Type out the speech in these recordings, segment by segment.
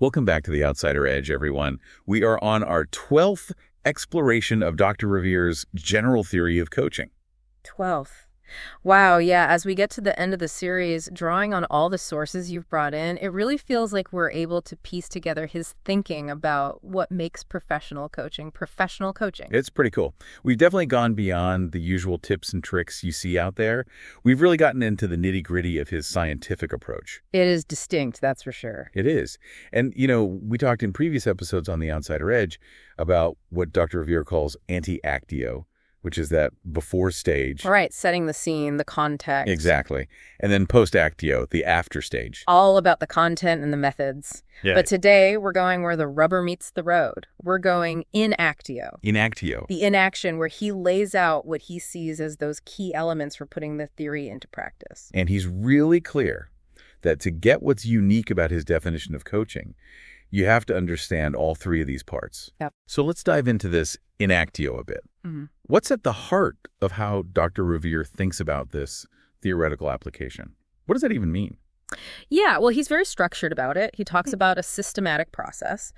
Welcome back to The Outsider Edge, everyone. We are on our 12th exploration of Dr. Ravier's general theory of coaching. 12th. Wow, yeah, as we get to the end of the series, drawing on all the sources you've brought in, it really feels like we're able to piece together his thinking about what makes professional coaching. It's pretty cool. We've definitely gone beyond the usual tips and tricks you see out there. We've really gotten into the nitty-gritty of his scientific approach. It is distinct, that's for sure. It is. And, we talked in previous episodes on The Outsider Edge about what Dr. Ravier calls anti-Actio, which is that before stage. Right, setting the scene, the context. Exactly. And then post-Actio, the after stage. All about the content and the methods. Yeah. But today, we're going where the rubber meets the road. We're going in Actio. In Actio. The inaction where he lays out what he sees as those key elements for putting the theory into practice. And he's really clear that to get what's unique about his definition of coaching, you have to understand all three of these parts. Yep. So let's dive into this in Actio a bit. Mm-hmm. What's at the heart of how Dr. Ravier thinks about this theoretical application? What does that even mean? Yeah, well, he's very structured about it. He talks about a systematic process.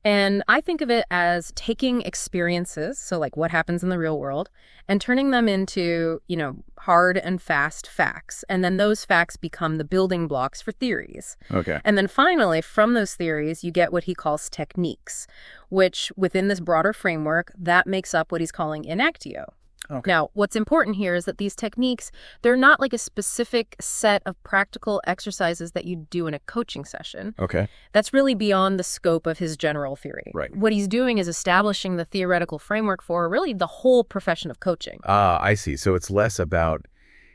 And I think of it as taking experiences, so like what happens in the real world, and turning them into, hard and fast facts. And then those facts become the building blocks for theories. Okay. And then finally, from those theories, you get what he calls techniques, which within this broader framework, that makes up what he's calling in Actio. Okay. Now, what's important here is that these techniques, they're not like a specific set of practical exercises that you do in a coaching session. Okay. That's really beyond the scope of his general theory. Right. What he's doing is establishing the theoretical framework for really the whole profession of coaching. Ah, I see. So it's less about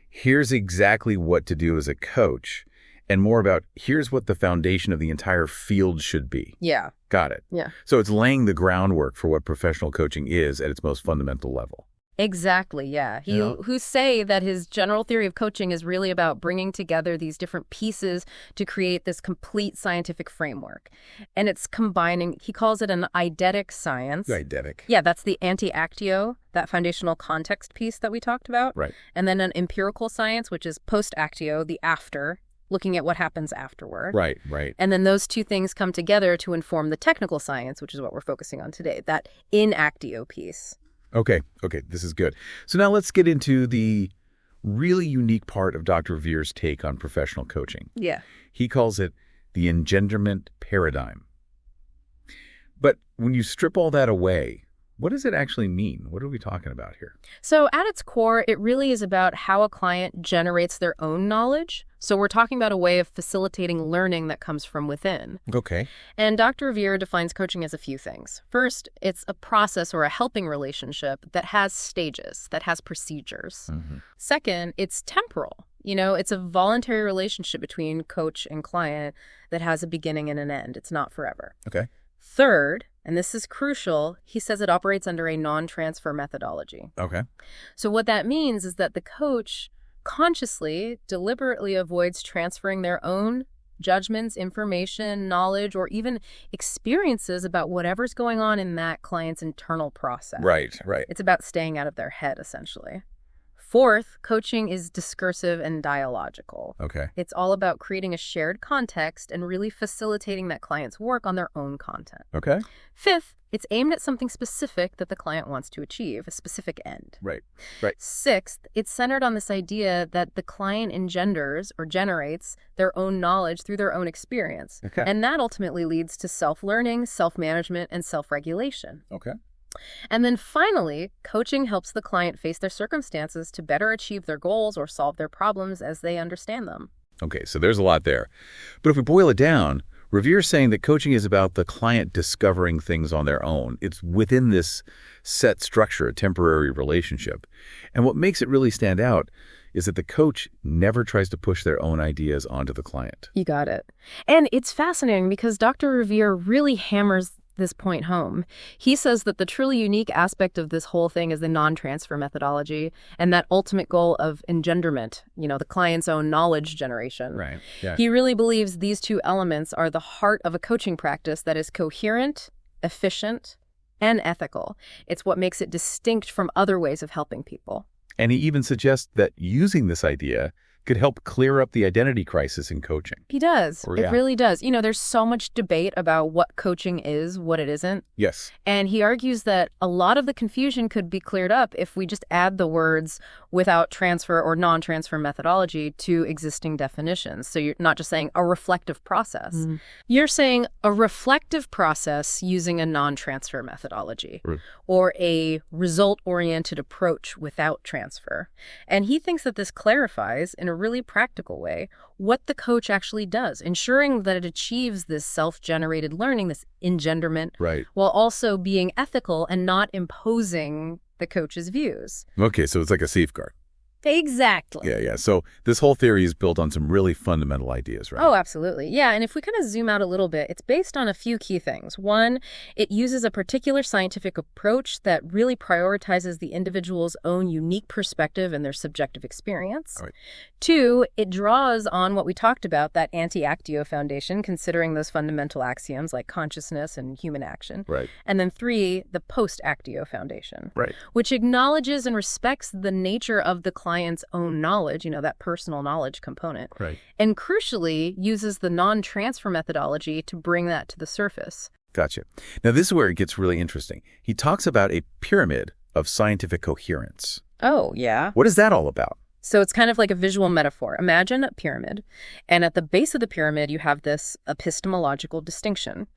here's exactly what to do as a coach and more about here's what the foundation of the entire field should be. Yeah. Got it. Yeah. So it's laying the groundwork for what professional coaching is at its most fundamental level. Exactly, yeah. Who say that his general theory of coaching is really about bringing together these different pieces to create this complete scientific framework. And it's combining, he calls it an eidetic science. Eidetic. Yeah, that's the anti-Actio, that foundational context piece that we talked about. Right. And then an empirical science, which is post-Actio, the after, looking at what happens afterward. Right. And then those two things come together to inform the technical science, which is what we're focusing on today, that in Actio piece. Okay, this is good. So now let's get into the really unique part of Dr. Ravier's take on professional coaching. Yeah. He calls it the engenderment paradigm. But when you strip all that away, what does it actually mean? What are we talking about here? So at its core, it really is about how a client generates their own knowledge. So we're talking about a way of facilitating learning that comes from within. Okay. And Dr. Ravier defines coaching as a few things. First, it's a process or a helping relationship that has stages, that has procedures. Mm-hmm. Second, it's temporal. It's a voluntary relationship between coach and client that has a beginning and an end. It's not forever. Okay. Third, and this is crucial, he says it operates under a non-transfer methodology. Okay. So what that means is that the coach consciously, deliberately avoids transferring their own judgments, information, knowledge, or even experiences about whatever's going on in that client's internal process. Right. It's about staying out of their head, essentially. Fourth, coaching is discursive and dialogical. Okay. It's all about creating a shared context and really facilitating that client's work on their own content. Okay. Fifth, it's aimed at something specific that the client wants to achieve, a specific end. Right. Sixth, it's centered on this idea that the client engenders or generates their own knowledge through their own experience. Okay. And that ultimately leads to self-learning, self-management, and self-regulation. Okay. And then finally, coaching helps the client face their circumstances to better achieve their goals or solve their problems as they understand them. Okay, so there's a lot there. But if we boil it down, Ravier's saying that coaching is about the client discovering things on their own. It's within this set structure, a temporary relationship. And what makes it really stand out is that the coach never tries to push their own ideas onto the client. You got it. And it's fascinating because Dr. Ravier really hammers this point home. He says that the truly unique aspect of this whole thing is the non-transfer methodology and that ultimate goal of engenderment, the client's own knowledge generation. Right. Yeah. He really believes these two elements are the heart of a coaching practice that is coherent, efficient, and ethical. It's what makes it distinct from other ways of helping people. And he even suggests that using this idea could help clear up the identity crisis in coaching. He does. Or, It yeah. really does. There's so much debate about what coaching is, what it isn't. Yes. And he argues that a lot of the confusion could be cleared up if we just add the words without transfer or non-transfer methodology to existing definitions. So you're not just saying a reflective process. You're saying a reflective process using a non-transfer methodology or a result-oriented approach without transfer. And he thinks that this clarifies in a really practical way what the coach actually does, ensuring that it achieves this self-generated learning, this engenderment, while also being ethical and not imposing the coach's views. Okay, so it's like a safeguard. Exactly. Yeah. So this whole theory is built on some really fundamental ideas, right? Oh, absolutely. Yeah, and if we kind of zoom out a little bit, it's based on a few key things. One, it uses a particular scientific approach that really prioritizes the individual's own unique perspective and their subjective experience. All right. Two, it draws on what we talked about, that anti-Actio foundation, considering those fundamental axioms like consciousness and human action. Right. And then three, the post-Actio foundation, Right. which acknowledges and respects the nature of the client's own knowledge, that personal knowledge component. Right. And crucially, uses the non-transfer methodology to bring that to the surface. Gotcha. Now, this is where it gets really interesting. He talks about a pyramid of scientific coherence. Oh, yeah. What is that all about? So it's kind of like a visual metaphor. Imagine a pyramid, and at the base of the pyramid, you have this epistemological distinction,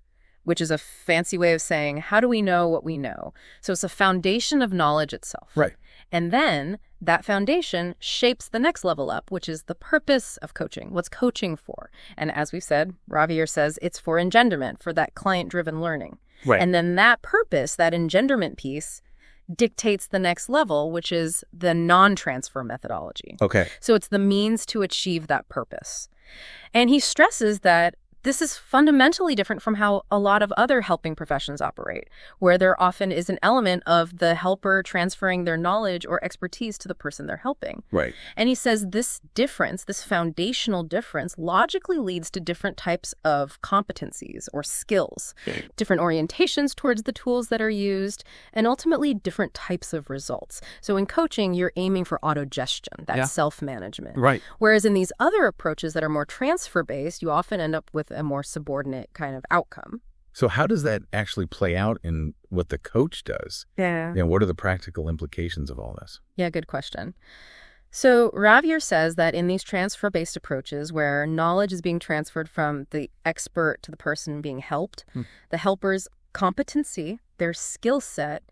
which is a fancy way of saying, how do we know what we know? So it's a foundation of knowledge itself. Right. And then that foundation shapes the next level up, which is the purpose of coaching. What's coaching for? And as we've said, Ravier says it's for engenderment, for that client-driven learning. Right. And then that purpose, that engenderment piece, dictates the next level, which is the non-transfer methodology. Okay. So it's the means to achieve that purpose. And he stresses that this is fundamentally different from how a lot of other helping professions operate, where there often is an element of the helper transferring their knowledge or expertise to the person they're helping. Right. And he says this difference, this foundational difference, logically leads to different types of competencies or skills, different orientations towards the tools that are used, and ultimately different types of results. So in coaching, you're aiming for autogestion, that self-management. Right. Whereas in these other approaches that are more transfer-based, you often end up with a more subordinate kind of outcome. So how does that actually play out in what the coach does? Yeah. And what are the practical implications of all this? Yeah, good question. So Ravier says that in these transfer-based approaches where knowledge is being transferred from the expert to the person being helped, the helper's competency, their skill set,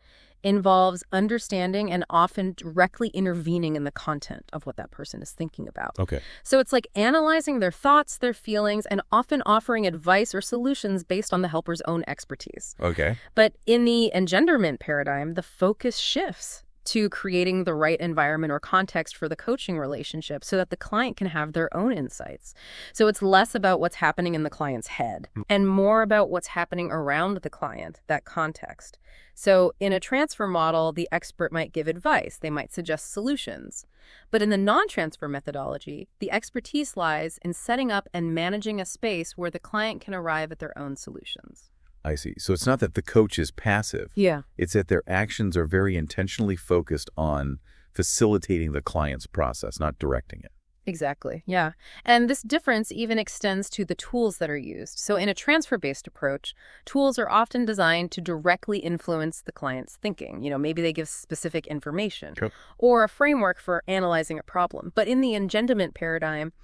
involves understanding and often directly intervening in the content of what that person is thinking about. Okay. So it's like analyzing their thoughts, their feelings, and often offering advice or solutions based on the helper's own expertise. Okay. But in the engenderment paradigm, the focus shifts to creating the right environment or context for the coaching relationship so that the client can have their own insights. So it's less about what's happening in the client's head and more about what's happening around the client, that context. So in a transfer model, the expert might give advice. They might suggest solutions. But in the non-transfer methodology, the expertise lies in setting up and managing a space where the client can arrive at their own solutions. I see. So it's not that the coach is passive. Yeah. It's that their actions are very intentionally focused on facilitating the client's process, not directing it. Exactly. Yeah. And this difference even extends to the tools that are used. So in a transfer-based approach, tools are often designed to directly influence the client's thinking. Maybe they give specific information or a framework for analyzing a problem. But in the engenderment paradigm,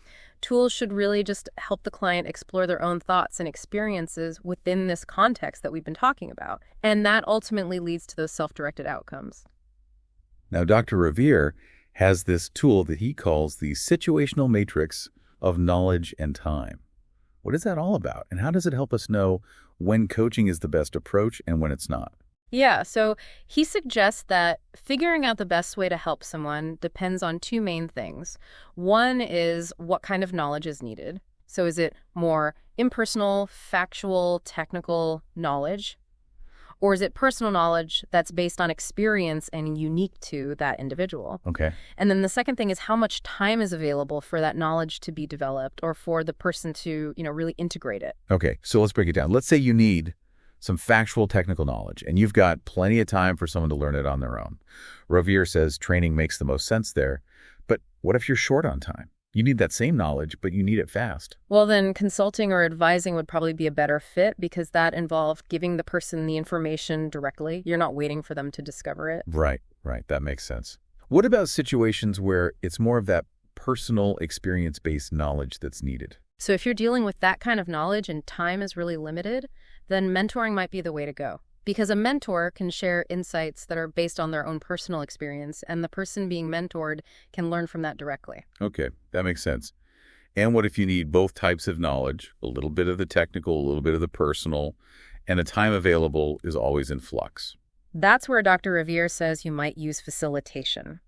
tools should really just help the client explore their own thoughts and experiences within this context that we've been talking about. And that ultimately leads to those self-directed outcomes. Now, Dr. Ravier has this tool that he calls the situational matrix of knowledge and time. What is that all about? And how does it help us know when coaching is the best approach and when it's not? Yeah, so he suggests that figuring out the best way to help someone depends on two main things. One is what kind of knowledge is needed. So is it more impersonal, factual, technical knowledge? Or is it personal knowledge that's based on experience and unique to that individual? Okay. And then the second thing is how much time is available for that knowledge to be developed or for the person to, really integrate it. Okay, so let's break it down. Let's say you need some factual technical knowledge, and you've got plenty of time for someone to learn it on their own. Ravier says training makes the most sense there, but what if you're short on time? You need that same knowledge, but you need it fast. Well, then consulting or advising would probably be a better fit because that involved giving the person the information directly. You're not waiting for them to discover it. Right. That makes sense. What about situations where it's more of that personal experience-based knowledge that's needed? So if you're dealing with that kind of knowledge and time is really limited, then mentoring might be the way to go. Because a mentor can share insights that are based on their own personal experience, and the person being mentored can learn from that directly. Okay, that makes sense. And what if you need both types of knowledge, a little bit of the technical, a little bit of the personal, and the time available is always in flux? That's where Dr. Ravier says you might use facilitation.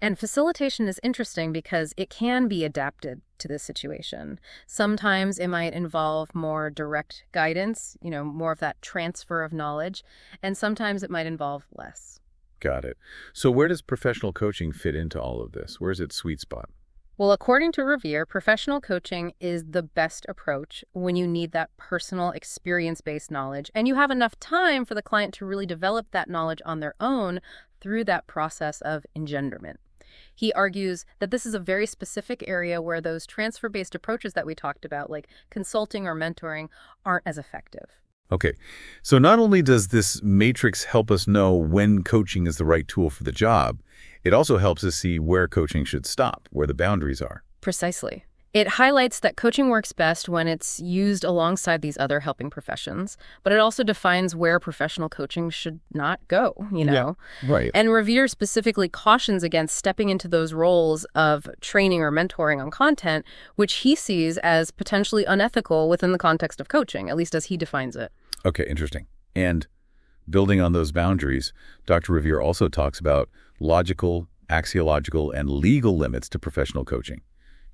And facilitation is interesting because it can be adapted to this situation. Sometimes it might involve more direct guidance, more of that transfer of knowledge, and sometimes it might involve less. Got it. So where does professional coaching fit into all of this? Where's its sweet spot? Well, according to Ravier, professional coaching is the best approach when you need that personal experience-based knowledge and you have enough time for the client to really develop that knowledge on their own through that process of engenderment. He argues that this is a very specific area where those transfer-based approaches that we talked about, like consulting or mentoring, aren't as effective. Okay, so not only does this matrix help us know when coaching is the right tool for the job, it also helps us see where coaching should stop, where the boundaries are. Precisely. It highlights that coaching works best when it's used alongside these other helping professions, but it also defines where professional coaching should not go, Yeah, right. And Ravier specifically cautions against stepping into those roles of training or mentoring on content, which he sees as potentially unethical within the context of coaching, at least as he defines it. Okay, interesting. And building on those boundaries, Dr. Ravier also talks about logical, axiological, and legal limits to professional coaching.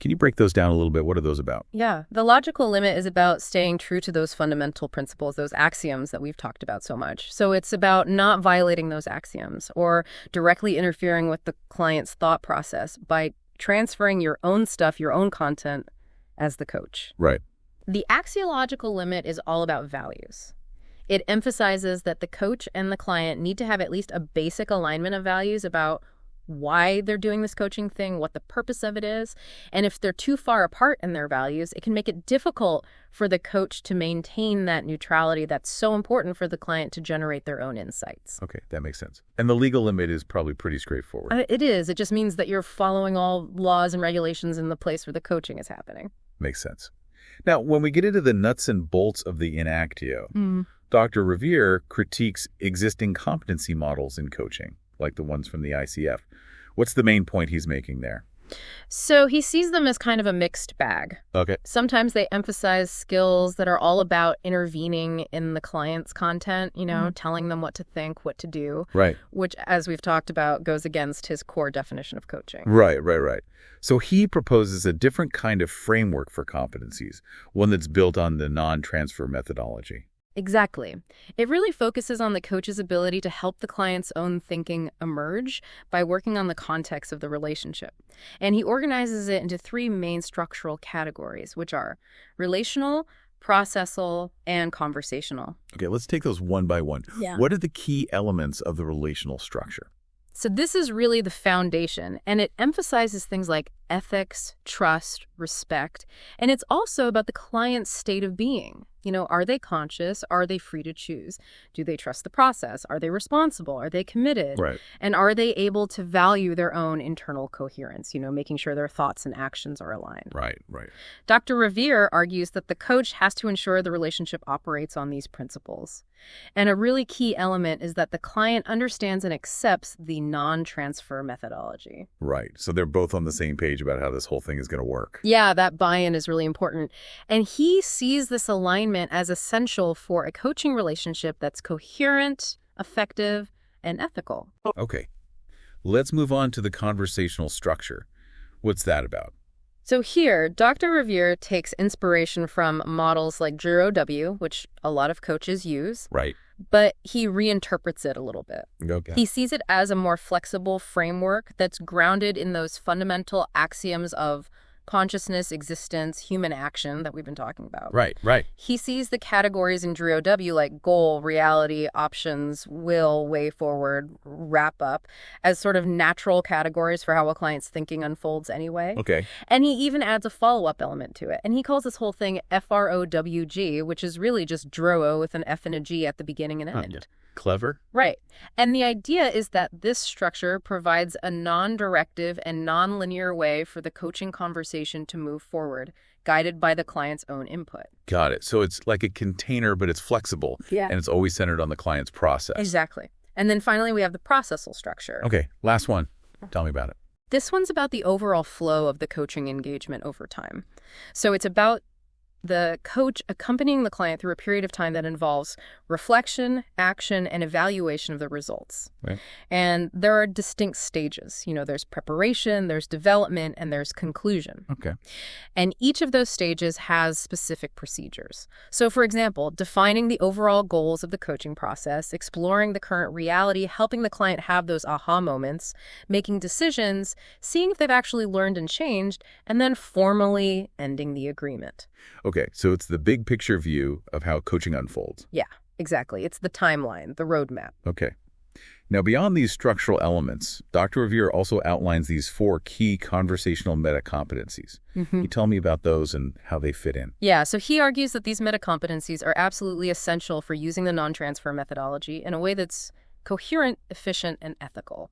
Can you break those down a little bit? What are those about? Yeah, the logical limit is about staying true to those fundamental principles, those axioms that we've talked about so much. So it's about not violating those axioms or directly interfering with the client's thought process by transferring your own stuff, your own content as the coach. Right. The axiological limit is all about values. It emphasizes that the coach and the client need to have at least a basic alignment of values about why they're doing this coaching thing, what the purpose of it is. And if they're too far apart in their values, it can make it difficult for the coach to maintain that neutrality that's so important for the client to generate their own insights. Okay, that makes sense. And the legal limit is probably pretty straightforward. It is. It just means that you're following all laws and regulations in the place where the coaching is happening. Makes sense. Now, when we get into the nuts and bolts of the Actio, Dr. Ravier critiques existing competency models in coaching, like the ones from the ICF. What's the main point he's making there? So he sees them as kind of a mixed bag. Okay. Sometimes they emphasize skills that are all about intervening in the client's content, telling them what to think, what to do. Right. Which, as we've talked about, goes against his core definition of coaching. Right. So he proposes a different kind of framework for competencies, one that's built on the non-transfer methodology. Exactly. It really focuses on the coach's ability to help the client's own thinking emerge by working on the context of the relationship. And he organizes it into three main structural categories, which are relational, processal, and conversational. Okay, let's take those one by one. Yeah. What are the key elements of the relational structure? So this is really the foundation, and it emphasizes things like ethics, trust, respect, and it's also about the client's state of being. Are they conscious? Are they free to choose? Do they trust the process? Are they responsible? Are they committed? Right. And are they able to value their own internal coherence, making sure their thoughts and actions are aligned? Right. Dr. Ravier argues that the coach has to ensure the relationship operates on these principles. And a really key element is that the client understands and accepts the non-transfer methodology. Right. So they're both on the same page about how this whole thing is going to work. Yeah, that buy-in is really important. And he sees this alignment as essential for a coaching relationship that's coherent, effective, and ethical. Okay. Let's move on to the conversational structure. What's that about? So here, Dr. Ravier takes inspiration from models like Juro W, which a lot of coaches use. Right. But he reinterprets it a little bit. Okay. He sees it as a more flexible framework that's grounded in those fundamental axioms of consciousness, existence, human action that we've been talking about. Right, right. He sees the categories in Drew O.W. like goal, reality, options, will, way forward, wrap up as sort of natural categories for how a client's thinking unfolds anyway. Okay. And he even adds a follow-up element to it. And he calls this whole thing FROWG, which is really just Drow with an F and a G at the beginning and end. Clever. Right. And the idea is that this structure provides a non-directive and non-linear way for the coaching conversation to move forward, guided by the client's own input. Got it. So it's like a container, but it's flexible. Yeah. And it's always centered on the client's process. Exactly. And then finally, we have the processual structure. Okay, last one. Tell me about it. This one's about the overall flow of the coaching engagement over time. So it's about the coach accompanying the client through a period of time that involves reflection, action, and evaluation of the results. Right. And there are distinct stages. There's preparation, there's development, and there's conclusion. Okay. And each of those stages has specific procedures. So, for example, defining the overall goals of the coaching process, exploring the current reality, helping the client have those aha moments, making decisions, seeing if they've actually learned and changed, and then formally ending the agreement. Okay, so it's the big picture view of how coaching unfolds. Yeah, exactly. It's the timeline, the roadmap. Okay. Now, beyond these structural elements, Dr. Ravier also outlines these 4 key conversational meta-competencies. Can you tell me about those and how they fit in? Yeah, so he argues that these meta-competencies are absolutely essential for using the non-transfer methodology in a way that's coherent, efficient, and ethical.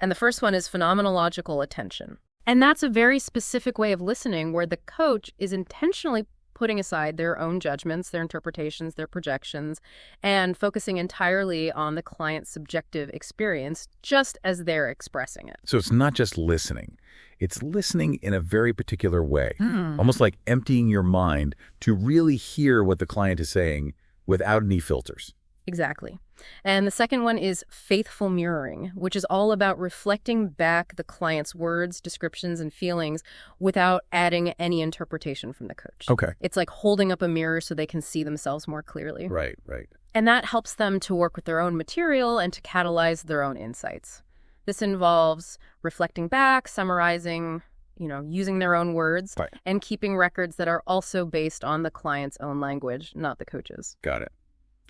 And the first one is phenomenological attention. And that's a very specific way of listening where the coach is intentionally putting aside their own judgments, their interpretations, their projections, and focusing entirely on the client's subjective experience just as they're expressing it. So it's not just listening. It's listening in a very particular way, almost like emptying your mind to really hear what the client is saying without any filters. Exactly. And the second one is faithful mirroring, which is all about reflecting back the client's words, descriptions, and feelings without adding any interpretation from the coach. Okay. It's like holding up a mirror so they can see themselves more clearly. Right, right. And that helps them to work with their own material and to catalyze their own insights. This involves reflecting back, summarizing, using their own words, Right. and keeping records that are also based on the client's own language, not the coach's. Got it.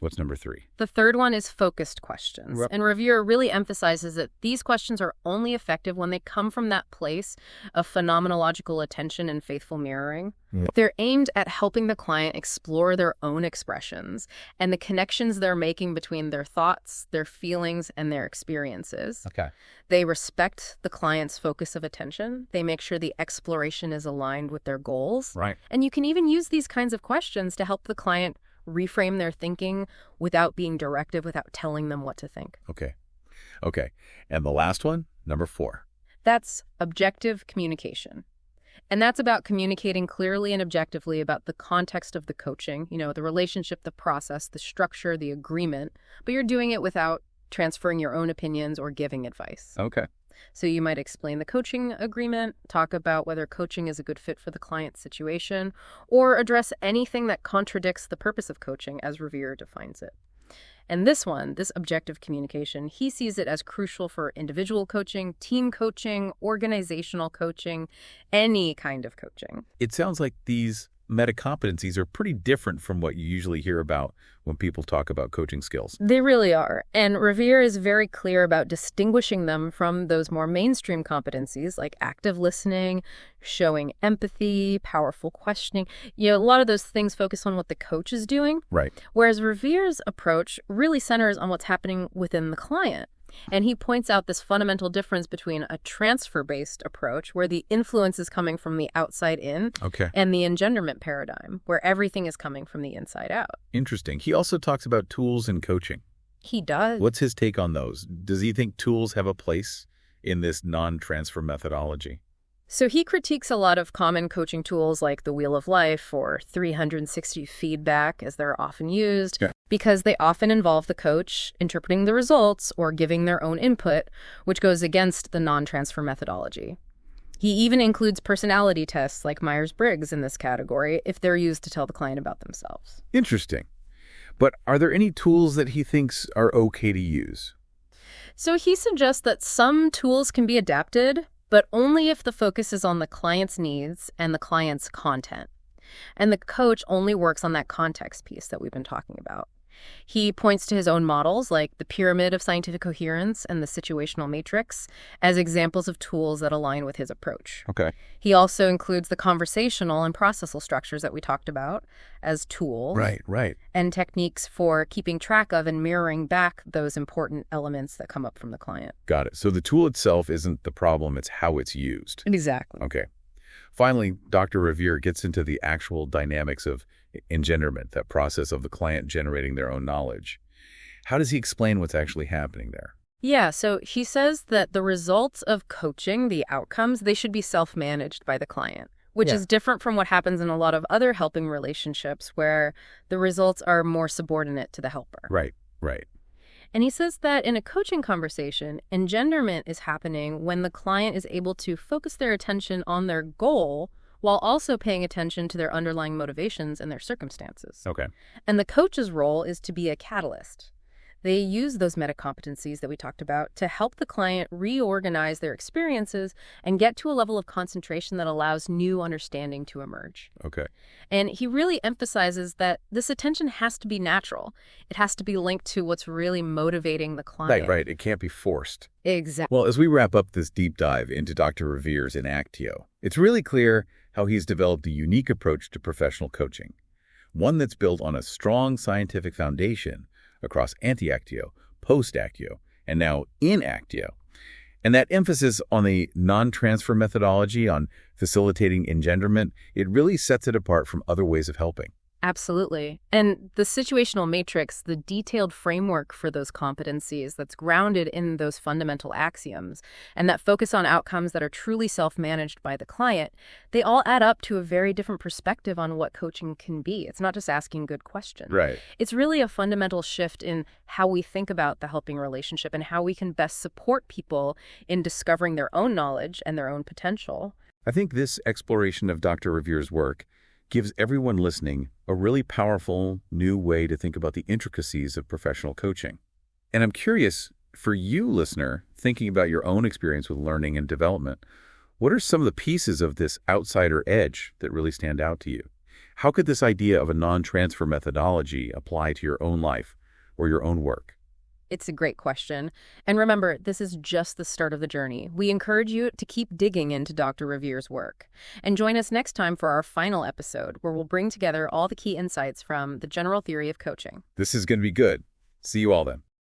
What's number 3? The third one is focused questions. Yep. And Ravier really emphasizes that these questions are only effective when they come from that place of phenomenological attention and faithful mirroring. Yep. They're aimed at helping the client explore their own expressions and the connections they're making between their thoughts, their feelings, and their experiences. Okay. They respect the client's focus of attention. They make sure the exploration is aligned with their goals. Right. And you can even use these kinds of questions to help the client reframe their thinking without being directive, without telling them what to think. Okay. Okay. And the last one, number 4. That's objective communication. And that's about communicating clearly and objectively about the context of the coaching, the relationship, the process, the structure, the agreement, but you're doing it without transferring your own opinions or giving advice. Okay. So you might explain the coaching agreement, talk about whether coaching is a good fit for the client's situation, or address anything that contradicts the purpose of coaching as Ravier defines it. And this objective communication, he sees it as crucial for individual coaching, team coaching, organizational coaching, any kind of coaching. It sounds like these meta-competencies are pretty different from what you usually hear about when people talk about coaching skills. They really are. And Ravier is very clear about distinguishing them from those more mainstream competencies like active listening, showing empathy, powerful questioning. A lot of those things focus on what the coach is doing. Right. Whereas Ravier's approach really centers on what's happening within the client. And he points out this fundamental difference between a transfer-based approach, where the influence is coming from the outside in, Okay. and the engenderment paradigm, where everything is coming from the inside out. Interesting. He also talks about tools in coaching. He does. What's his take on those? Does he think tools have a place in this non-transfer methodology? So he critiques a lot of common coaching tools like the Wheel of Life or 360 feedback, as they're often used, because they often involve the coach interpreting the results or giving their own input, which goes against the non-transfer methodology. He even includes personality tests like Myers-Briggs in this category if they're used to tell the client about themselves. Interesting. But are there any tools that he thinks are okay to use? So he suggests that some tools can be adapted, but only if the focus is on the client's needs and the client's content. And the coach only works on that context piece that we've been talking about. He points to his own models, like the pyramid of scientific coherence and the situational matrix, as examples of tools that align with his approach. Okay. He also includes the conversational and processual structures that we talked about as tools. Right. And techniques for keeping track of and mirroring back those important elements that come up from the client. Got it. So the tool itself isn't the problem, it's how it's used. Exactly. Okay. Finally, Dr. Ravier gets into the actual dynamics of engenderment, that process of the client generating their own knowledge. How does he explain what's actually happening there? Yeah, so he says that the results of coaching, the outcomes, they should be self-managed by the client, which is different from what happens in a lot of other helping relationships where the results are more subordinate to the helper. Right. And he says that in a coaching conversation, engenderment is happening when the client is able to focus their attention on their goal while also paying attention to their underlying motivations and their circumstances. Okay. And the coach's role is to be a catalyst. They use those meta-competencies that we talked about to help the client reorganize their experiences and get to a level of concentration that allows new understanding to emerge. Okay. And he really emphasizes that this attention has to be natural. It has to be linked to what's really motivating the client. Right. It can't be forced. Exactly. Well, as we wrap up this deep dive into Dr. Ravier's in Actio, it's really clear how he's developed a unique approach to professional coaching, one that's built on a strong scientific foundation across anti-Actio, post-Actio, and now in Actio. And that emphasis on the non-transfer methodology, on facilitating engenderment, it really sets it apart from other ways of helping. Absolutely. And the situational matrix, the detailed framework for those competencies that's grounded in those fundamental axioms, and that focus on outcomes that are truly self-managed by the client, they all add up to a very different perspective on what coaching can be. It's not just asking good questions. Right. It's really a fundamental shift in how we think about the helping relationship and how we can best support people in discovering their own knowledge and their own potential. I think this exploration of Dr. Ravier's work gives everyone listening a really powerful new way to think about the intricacies of professional coaching. And I'm curious, for you, listener, thinking about your own experience with learning and development, what are some of the pieces of this outsider edge that really stand out to you? How could this idea of a non-transfer methodology apply to your own life or your own work? It's a great question. And remember, this is just the start of the journey. We encourage you to keep digging into Dr. Ravier's work. And join us next time for our final episode, where we'll bring together all the key insights from the general theory of coaching. This is going to be good. See you all then.